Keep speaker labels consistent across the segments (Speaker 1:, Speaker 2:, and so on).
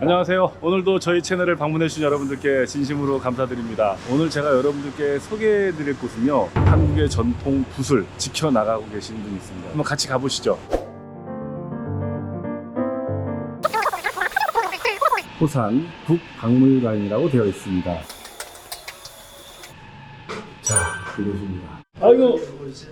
Speaker 1: 안녕하세요. 오늘도 저희 채널을 방문해주신 여러분들께 진심으로 감사드립니다. 오늘 제가 여러분들께 소개해드릴 곳은요, 한국의 전통 붓을 지켜나가고 계신 분이 있습니다. 한번 같이 가보시죠. 호산 북박물관이라고 되어 있습니다. 자, 들어오십니다.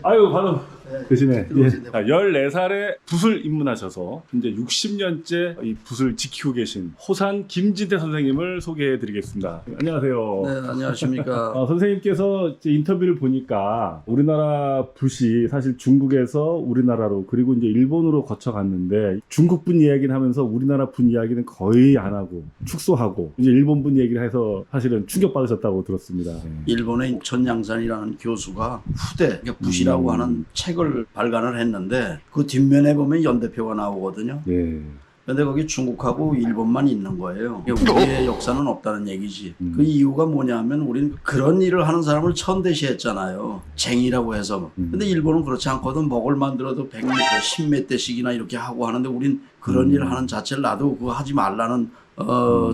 Speaker 1: 아이고, 바로 계시네. 예. 14살에 붓을 입문하셔서 현재 60년째 이 붓을 지키고 계신 호산 김진태 선생님을 소개해 드리겠습니다. 안녕하세요.
Speaker 2: 네, 안녕하십니까.
Speaker 1: 선생님께서 이제 인터뷰를 보니까 우리나라 붓이 사실 중국에서 우리나라로 그리고 이제 일본으로 거쳐갔는데 중국 분 이야기를 하면서 우리나라 분 이야기는 거의 안 하고 축소하고 이제 일본 분 얘기를 해서 사실은 충격받으셨다고 들었습니다.
Speaker 2: 일본의 전양산이라는 교수가 후대, 그러니까 붓이라고 하는 책을 발간을 했는데 그 뒷면에 보면 연대표가 나오거든요.
Speaker 1: 예.
Speaker 2: 근데 거기 중국하고 일본만 있는 거예요. 우리의 역사는 없다는 얘기지. 그 이유가 뭐냐면 우리는 그런 일을 하는 사람을 천대시했잖아요. 쟁이라고 해서. 근데 일본은 그렇지 않거든. 먹을 만들어도 100m, 10몇 대씩이나 이렇게 하고 하는데 우린 그런 일을 하는 자체를 나도 그거 하지 말라는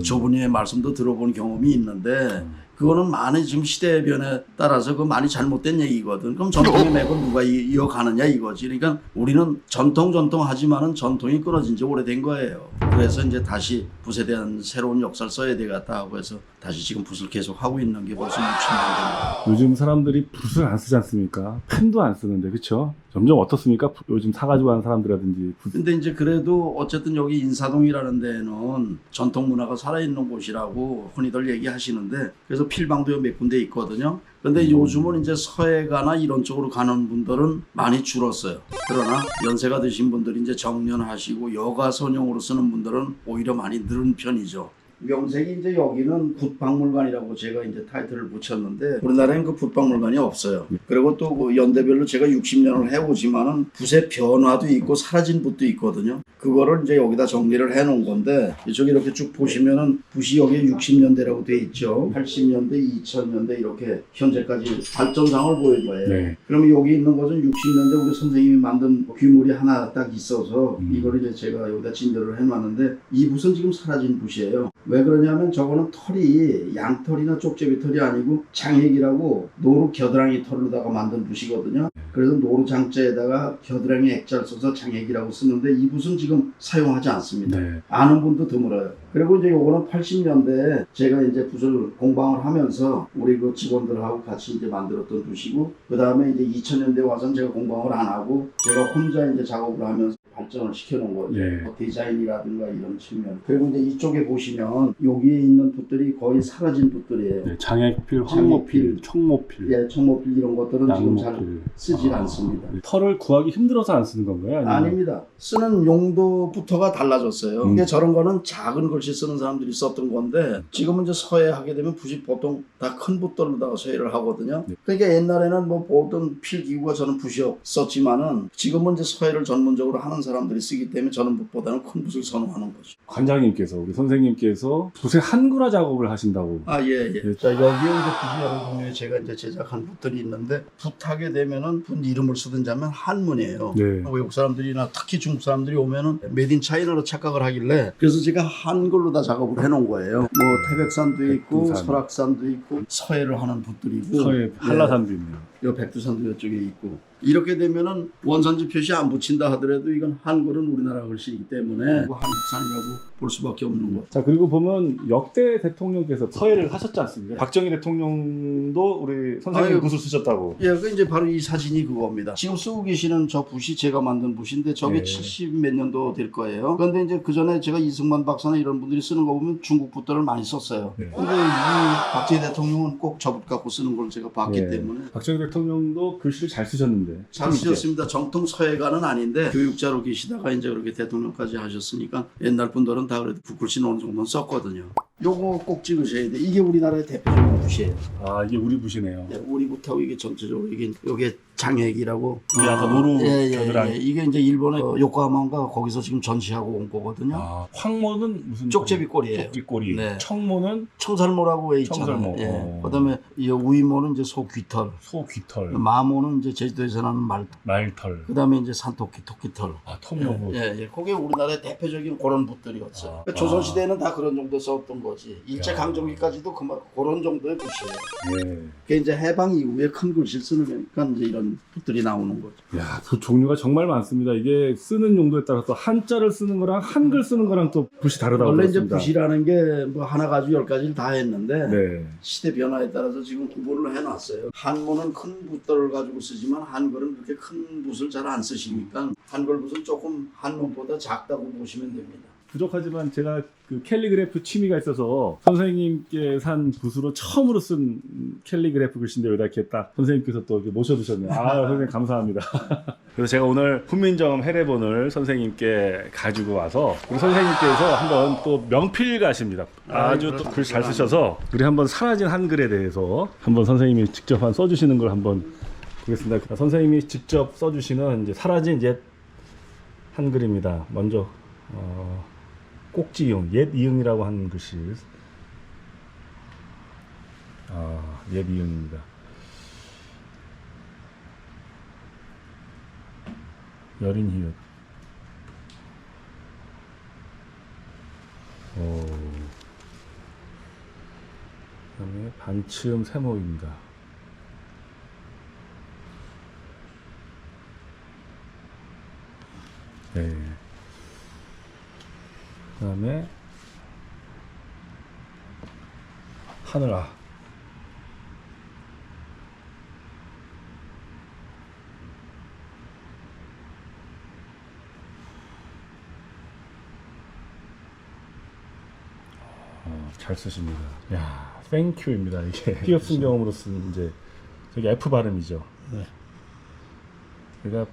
Speaker 2: 저분의 말씀도 들어본 경험이 있는데 그거는 많이 지금 시대의 변에 따라서 그 많이 잘못된 얘기거든. 그럼 전통의 맥을 누가 이어가느냐 이거지. 그러니까 우리는 전통 하지만은 전통이 끊어진 지 오래된 거예요. 그래서 이제 다시 붓에 대한 새로운 역사를 써야 되겠다 하고 해서 다시 지금 붓을 계속 하고 있는 게 벌써 60년 됩니다.
Speaker 1: 요즘 사람들이 붓을 안 쓰지 않습니까? 펜도 안 쓰는데, 그렇죠? 점점 어떻습니까? 요즘 사가지고 하는 사람들이라든지.
Speaker 2: 근데 이제 그래도 어쨌든 여기 인사동이라는 데는 전통 문화가 살아있는 곳이라고 흔히들 얘기하시는데 그래서 필방도 몇 군데 있거든요. 근데 요즘은 이제 서해가나 이런 쪽으로 가는 분들은 많이 줄었어요. 그러나 연세가 드신 분들이 이제 정년하시고 여가 선용으로 쓰는 분들은 오히려 많이 늘은 편이죠. 명색이 이제 여기는 붓박물관이라고 제가 이제 타이틀을 붙였는데 우리나라엔 그 붓박물관이 없어요. 그리고 또 그 연대별로 제가 60년을 해오지만은 붓의 변화도 있고 사라진 붓도 있거든요. 그거를 이제 여기다 정리를 해놓은 건데 이쪽에 이렇게 쭉 보시면은 붓이 여기에 60년대라고 돼 있죠. 80년대, 2000년대 이렇게 현재까지 발전상을 보일 거예요.
Speaker 1: 네.
Speaker 2: 그러면 여기 있는 것은 60년대 우리 선생님이 만든 규물이 하나 딱 있어서 이걸 이제 제가 여기다 진열을 해놨는데 이 붓은 지금 사라진 붓이에요. 왜 그러냐면 저거는 털이 양털이나 쪽제비 털이 아니고 장액이라고 노루 겨드랑이 털로다가 만든 붓이거든요. 그래서 노루 장자에다가 겨드랑이 액자를 써서 장액이라고 쓰는데 이 붓은 지금 사용하지 않습니다.
Speaker 1: 네.
Speaker 2: 아는 분도 드물어요. 그리고 이제 요거는 80년대에 제가 이제 붓을 공방을 하면서 우리 그 직원들하고 같이 이제 만들었던 붓이고 그 다음에 이제 2000년대 와서는 제가 공방을 안 하고 제가 혼자 이제 작업을 하면서 발전을 시켜놓은 거죠.
Speaker 1: 예.
Speaker 2: 뭐 디자인이라든가 이런 측면. 그리고 이제 이쪽에 보시면 여기에 있는 붓들이 거의 사라진 붓들이에요.
Speaker 1: 네, 장애필, 황모필, 청모필,
Speaker 2: 예, 청모필 이런 것들은 지금 잘
Speaker 1: 양모필.
Speaker 2: 쓰질 않습니다.
Speaker 1: 털을 구하기 힘들어서 안 쓰는 건가요? 아니면?
Speaker 2: 아닙니다. 쓰는 용도부터가 달라졌어요. 그러니까 저런 거는 작은 글씨 쓰는 사람들이 썼던 건데 지금은 이제 서예하게 되면 붓이 보통 다 큰 붓들로다가 서예를 하거든요. 그러니까 옛날에는 뭐 보던 필기구가 저는 붓이 없었지만은 지금은 이제 서예를 전문적으로 하는 사람들이 쓰기 때문에 저는 붓보다는 큰 붓을 선호하는 거죠.
Speaker 1: 관장님께서, 우리 선생님께서 붓의 한글화 작업을 하신다고.
Speaker 2: 아, 예. 자, 여기에 이제 붓이 여러 종류의 제가 이제 제작한 붓들이 있는데 붓하게 되면은 붓 이름을 쓰든지 하면 한문이에요.
Speaker 1: 네.
Speaker 2: 외국 사람들이나 특히 중국 사람들이 오면은 메이드 인 차이나로 착각을 하길래 그래서 제가 한글로 다 작업을 해놓은 거예요. 뭐 태백산도 있고
Speaker 1: 백두산.
Speaker 2: 설악산도 있고 서해를 하는 붓들이고
Speaker 1: 서해 한라산도 있네요.
Speaker 2: 요 백두산도 이쪽에 있고 이렇게 되면은 원산지 표시 안 붙인다 하더라도 이건 한글은 우리나라 글씨이기 때문에 한국산이라고 볼 수밖에 없는 거.
Speaker 1: 자, 그리고 보면 역대 대통령께서 서해를 하셨지 않습니까? 박정희 대통령도 우리 선생님
Speaker 2: 아유.
Speaker 1: 붓을 쓰셨다고.
Speaker 2: 예, 그 이제 바로 이 사진이 그겁니다. 지금 쓰고 계시는 저 붓이 제가 만든 붓인데 저게
Speaker 1: 네.
Speaker 2: 70 몇 년도 될 거예요. 그런데 이제 그 전에 제가 이승만 박사나 이런 분들이 쓰는 거 보면 중국 붓들을 많이 썼어요.
Speaker 1: 네.
Speaker 2: 근데 이 박정희 대통령은 꼭 저 붓 갖고 쓰는 걸 제가 봤기
Speaker 1: 네.
Speaker 2: 때문에
Speaker 1: 박정희 대통령도 글씨를 잘 쓰셨는데.
Speaker 2: 잘 쓰셨습니다. 정통 서예가는 아닌데 교육자로 계시다가 이제 그렇게 대통령까지 하셨으니까 옛날 분들은 다 그래도 붓글씨는 어느 정도는 썼거든요. 요거 꼭 찍으셔야 돼. 이게 우리나라의 대표적인 붓이에요.
Speaker 1: 아, 이게 우리 붓이네요.
Speaker 2: 네, 우리 붓하고 이게 전체적으로 이게 요게 장액이라고.
Speaker 1: 우리 아까 노루
Speaker 2: 예,
Speaker 1: 겨드랑이.
Speaker 2: 예. 이게 이제 일본의 요코하마인가 거기서 지금 전시하고 온 거거든요.
Speaker 1: 아, 황모는 무슨
Speaker 2: 쪽제비꼬리예요.
Speaker 1: 쪽비꼬리.
Speaker 2: 네.
Speaker 1: 청모는
Speaker 2: 청설모라고 왜 있잖아요.
Speaker 1: 청설모.
Speaker 2: 예. 그다음에 이 우이모는 이제 소 귀털.
Speaker 1: 소 귀털,
Speaker 2: 마모는 이제 제주도에서 나는 말.
Speaker 1: 말털,
Speaker 2: 그다음에 이제 산토끼 토끼털.
Speaker 1: 아, 톱여부.
Speaker 2: 예, 예. 그게 우리나라의 대표적인 그런 붓들이었어요.
Speaker 1: 아.
Speaker 2: 그러니까 조선 시대에는 다 그런 정도 썼던 거지. 일제 강점기까지도 그런 정도의 붓이에요.
Speaker 1: 예.
Speaker 2: 그게 이제 해방 이후에 큰 글씨를 쓰니까 이제 이런 붓들이 나오는 거죠.
Speaker 1: 야, 그 종류가 정말 많습니다. 이게 쓰는 용도에 따라서 한자를 쓰는 거랑 한글 쓰는 거랑 또 붓이 다르다고
Speaker 2: 원래 이제
Speaker 1: 들었습니다.
Speaker 2: 붓이라는 게 뭐 하나 가지고 10가지를 다 했는데
Speaker 1: 네.
Speaker 2: 시대 변화에 따라서 지금 구분을 해놨어요. 한문은 큰 붓들을 가지고 쓰지만 한글은 그렇게 큰 붓을 잘 안 쓰시니까 한글 붓은 조금 한문보다 작다고 보시면 됩니다.
Speaker 1: 부족하지만 제가 그 캘리그래프 취미가 있어서 선생님께 산 붓으로 처음으로 쓴 캘리그래프 글씨인데 여기다 이렇게 딱 선생님께서 또 이렇게 모셔두셨네요. 아, 선생님 감사합니다. 그래서 제가 오늘 훈민정음 해례본을 선생님께 가지고 와서 우리 선생님께서 한번 또 명필가십니다. 아주 또 글 잘 쓰셔서 우리 한번 사라진 한글에 대해서 한번 선생님이 직접 써주시는 걸 한번 보겠습니다. 선생님이 직접 써주시는 이제 사라진 옛 한글입니다. 먼저 꼭지이응, 옛 이응이라고 하는 글씨. 옛 이응입니다. 여린 히읗. 그다음에 반치음 세모입니다. 네. 그다음에 하늘아. 잘 쓰십니다. 야, 땡큐입니다. 이게 피업 순경음으로 쓴 이제 저기 F 발음이죠.
Speaker 2: 네.
Speaker 1: 그러니까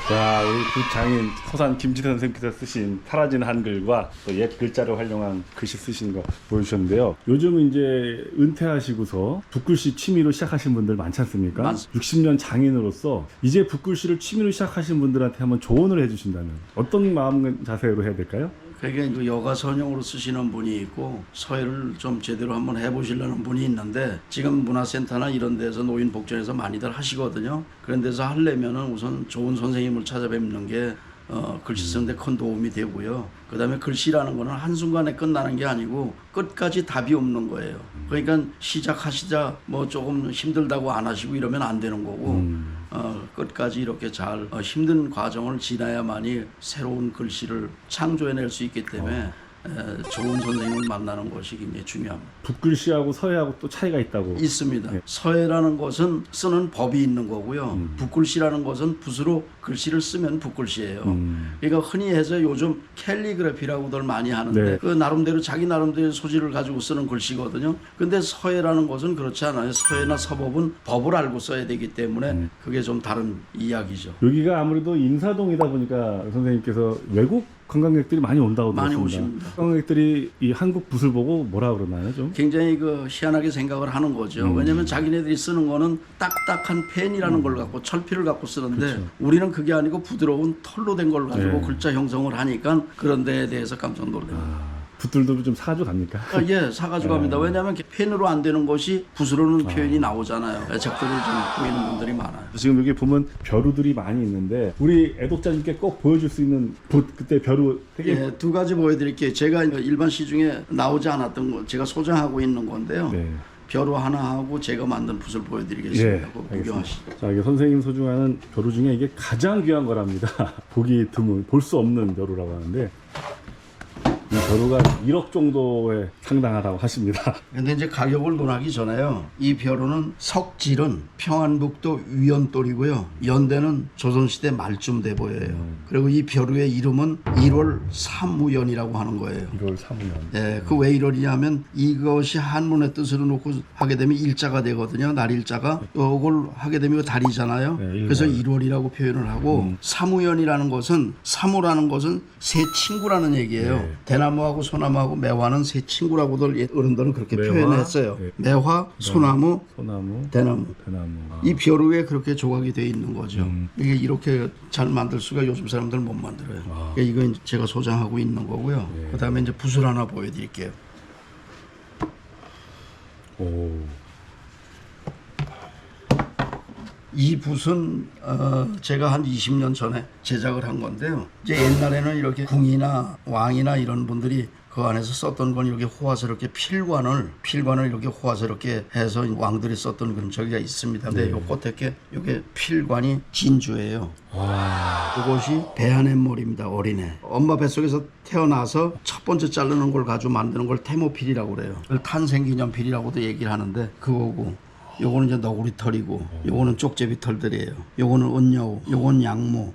Speaker 1: 자, 우리 그 장인 서산 김지태 선생님께서 쓰신 사라진 한글과 또 옛 글자를 활용한 글씨 쓰신 거 보여주셨는데요. 요즘 이제 은퇴하시고서 붓글씨 취미로 시작하신 분들 많지 않습니까?
Speaker 2: 많습니다.
Speaker 1: 60년 장인으로서 이제 붓글씨를 취미로 시작하신 분들한테 한번 조언을 해주신다면 어떤 마음 자세로 해야 될까요?
Speaker 2: 그게 이제 여가 선용으로 쓰시는 분이 있고 서예를 좀 제대로 한번 해보시려는 분이 있는데 지금 문화센터나 이런 데서 노인복지원에서 많이들 하시거든요. 그런 데서 하려면은 우선 좋은 선생님을 찾아뵙는 게 글씨 쓰는데 큰 도움이 되고요. 그 다음에 글씨라는 거는 한순간에 끝나는 게 아니고 끝까지 답이 없는 거예요. 그러니까 시작하시자 뭐 조금 힘들다고 안 하시고 이러면 안 되는 거고 끝까지 이렇게 잘 힘든 과정을 지나야만이 새로운 글씨를 창조해낼 수 있기 때문에 좋은 선생님을 만나는 것이 굉장히 중요합니다.
Speaker 1: 붓글씨하고 서예하고 또 차이가 있다고.
Speaker 2: 있습니다.
Speaker 1: 네.
Speaker 2: 서예라는 것은 쓰는 법이 있는 거고요. 붓글씨라는 것은 붓으로 글씨를 쓰면 붓글씨예요. 그러니까 흔히 해서 요즘 캘리그래피라고들 많이 하는데
Speaker 1: 네.
Speaker 2: 그 나름대로 자기 나름대로 소질을 가지고 쓰는 글씨거든요. 근데 서예라는 것은 그렇지 않아요. 서예나 서법은 법을 알고 써야 되기 때문에 그게 좀 다른 이야기죠.
Speaker 1: 여기가 아무래도 인사동이다 보니까 선생님께서 외국 관광객들이 많이 온다고
Speaker 2: 많이
Speaker 1: 들었습니다.
Speaker 2: 오십니다.
Speaker 1: 관광객들이 이 한국 붓을 보고 뭐라 그러나요, 좀?
Speaker 2: 굉장히 그 희한하게 생각을 하는 거죠. 왜냐하면 자기네들이 쓰는 거는 딱딱한 펜이라는 걸 갖고 철필을 갖고 쓰는데
Speaker 1: 그렇죠.
Speaker 2: 우리는 그게 아니고 부드러운 털로 된 걸 가지고
Speaker 1: 네.
Speaker 2: 글자 형성을 하니까 그런 데에 대해서 깜짝 놀랍니다.
Speaker 1: 붓들도 좀 사가지고 갑니까?
Speaker 2: 예, 사가지고 갑니다. 왜냐하면 펜으로 안 되는 것이 붓으로는 표현이 나오잖아요. 애착들을 좀 보이는 분들이 많아요.
Speaker 1: 지금 여기 보면 벼루들이 많이 있는데 우리 애독자님께 꼭 보여줄 수 있는 붓 그때 벼루 되게
Speaker 2: 예, 두 가지 보여드릴게요. 제가 일반 시중에 나오지 않았던 거 제가 소장하고 있는 건데요.
Speaker 1: 네.
Speaker 2: 벼루 하나 하고 제가 만든 붓을 보여드리겠습니다.
Speaker 1: 예,
Speaker 2: 그거
Speaker 1: 알겠습니다.
Speaker 2: 구경하시죠.
Speaker 1: 자, 이게 선생님 소중하는 벼루 중에 이게 가장 귀한 거랍니다. 보기 드문, 볼 수 없는 벼루라고 하는데 이 벼루가 1억 정도에 상당하다고 하십니다.
Speaker 2: 근데 이제 가격을 논하기 전에요. 이 벼루는 석질은 평안북도 위연돌이고요. 연대는 조선시대 말쯤 돼 보여요. 그리고 이 벼루의 이름은 1월 사무연이라고 하는 거예요.
Speaker 1: 1월 3년.
Speaker 2: 예, 그 왜 1월이냐면 이것이 한문의 뜻으로 놓고 하게 되면 일자가 되거든요. 날일자가. 이걸 하게 되면 이거 달이잖아요.
Speaker 1: 네,
Speaker 2: 그래서 1월이라고 표현을 하고 사무연이라는 것은 사무라는 것은 새 친구라는 얘기예요.
Speaker 1: 네.
Speaker 2: 대나무하고 소나무하고 매화는 새 친구라고들 어른들은 그렇게
Speaker 1: 매화?
Speaker 2: 표현했어요.
Speaker 1: 네.
Speaker 2: 매화, 소나무,
Speaker 1: 소나무,
Speaker 2: 대나무.
Speaker 1: 대나무.
Speaker 2: 이 벼루에 그렇게 조각이 되어 있는 거죠.
Speaker 1: 음.
Speaker 2: 이게 이렇게 잘 만들 수가 요즘 사람들 못 만들어요. 그러니까 이건 제가 소장하고 있는 거고요.
Speaker 1: 네.
Speaker 2: 그다음에 이제 붓을 하나 보여드릴게요.
Speaker 1: 오.
Speaker 2: 이 붓은 제가 한 20년 전에 제작을 한 건데요. 이제 옛날에는 이렇게 궁이나 왕이나 이런 분들이 그 안에서 썼던 건 이렇게 호화스럽게 필관을 이렇게 호화스럽게 해서 왕들이 썼던 그런 저기가 있습니다. 근데 요 끝에 이게 필관이 진주예요. 그것이 배아냇머리입니다. 어린애. 엄마 뱃속에서 태어나서 첫 번째 자르는 걸 가지고 만드는 걸 태모필이라고 그래요. 그걸 탄생기념필이라고도 얘기를 하는데 그거고 요거는 이제 너구리 털이고 요거는 쪽제비 털들이에요. 요거는 은여우, 요건 양모,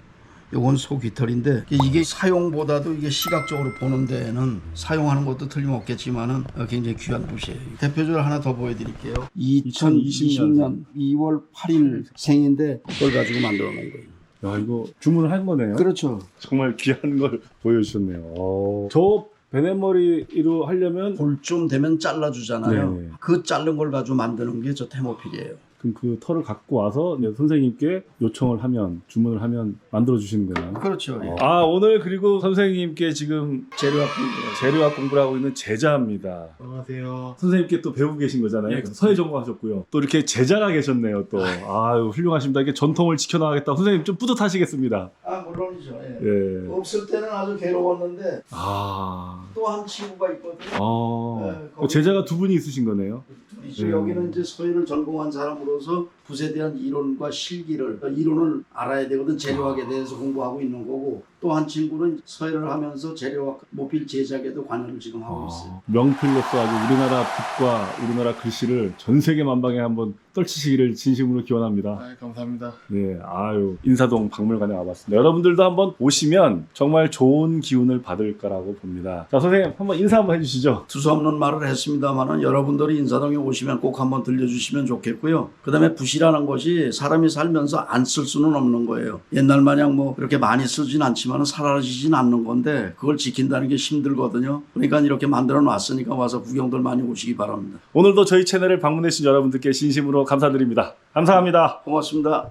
Speaker 2: 요건 소귀털인데 이게 사용보다도 이게 시각적으로 보는 데에는 사용하는 것도 틀림없겠지만은 굉장히 귀한 붓이에요. 대표적으로 하나 더 보여드릴게요. 2020년 2월 8일 생인데 그걸 가지고 만들어 놓은 거예요.
Speaker 1: 야, 이거 주문을 한 거네요.
Speaker 2: 그렇죠.
Speaker 1: 정말 귀한 걸 보여주셨네요. 저 베넷머리로 하려면
Speaker 2: 볼쯤 되면 잘라주잖아요.
Speaker 1: 네.
Speaker 2: 그 자른 걸 가지고 만드는 게 저 태모필이에요.
Speaker 1: 그럼 그 털을 갖고 와서 이제 선생님께 요청을 하면 주문을 하면 만들어 주시는 거예요.
Speaker 2: 그렇죠.
Speaker 1: 아, 오늘 그리고 선생님께 지금
Speaker 2: 재료학 공부.
Speaker 1: 재료학 공부를 하고 있는 제자입니다.
Speaker 3: 안녕하세요.
Speaker 1: 선생님께 또 배우고 계신 거잖아요.
Speaker 3: 예,
Speaker 1: 서예 전공하셨고요. 또 이렇게 제자가 계셨네요. 또 아유 훌륭하십니다. 이게 전통을 지켜나가겠다. 선생님 좀 뿌듯하시겠습니다.
Speaker 2: 아 물론이죠. 예.
Speaker 1: 예.
Speaker 2: 없을 때는 아주 괴로웠는데
Speaker 1: 아,
Speaker 2: 또 한 친구가 있거든요. 네, 거기-
Speaker 1: 제자가 두 분이 있으신 거네요.
Speaker 2: 둘이죠. 여기는 이제 서예를 전공한 사람으로서 붓에 대한 이론과 실기를 이론을 알아야 되거든. 재료학에 대해서 공부하고 있는 거고 또 한 친구는 서예를 하면서 재료학 모필 제작에도 관여를 지금 하고 있어요.
Speaker 1: 명필로서 아주 우리나라 붓과 우리나라 글씨를 전 세계 만방에 한번 떨치시기를 진심으로 기원합니다.
Speaker 3: 아, 감사합니다.
Speaker 1: 네, 아유 인사동 박물관에 와봤습니다. 여러분들도 한번 오시면 정말 좋은 기운을 받을 거라고 봅니다. 자, 선생님 한번 인사 한번 해주시죠.
Speaker 2: 두서없는 말을 했습니다만은 여러분들이 인사동에 오시면 꼭 한번 들려주시면 좋겠고요. 그다음에 붓이라는 것이 사람이 살면서 안 쓸 수는 없는 거예요. 옛날 마냥 뭐 그렇게 많이 쓰진 않지만은 사라지진 않는 건데 그걸 지킨다는 게 힘들거든요. 그러니까 이렇게 만들어 놨으니까 와서 구경들 많이 오시기 바랍니다.
Speaker 1: 오늘도 저희 채널을 방문해 주신 여러분들께 진심으로 감사드립니다. 감사합니다.
Speaker 2: 고맙습니다.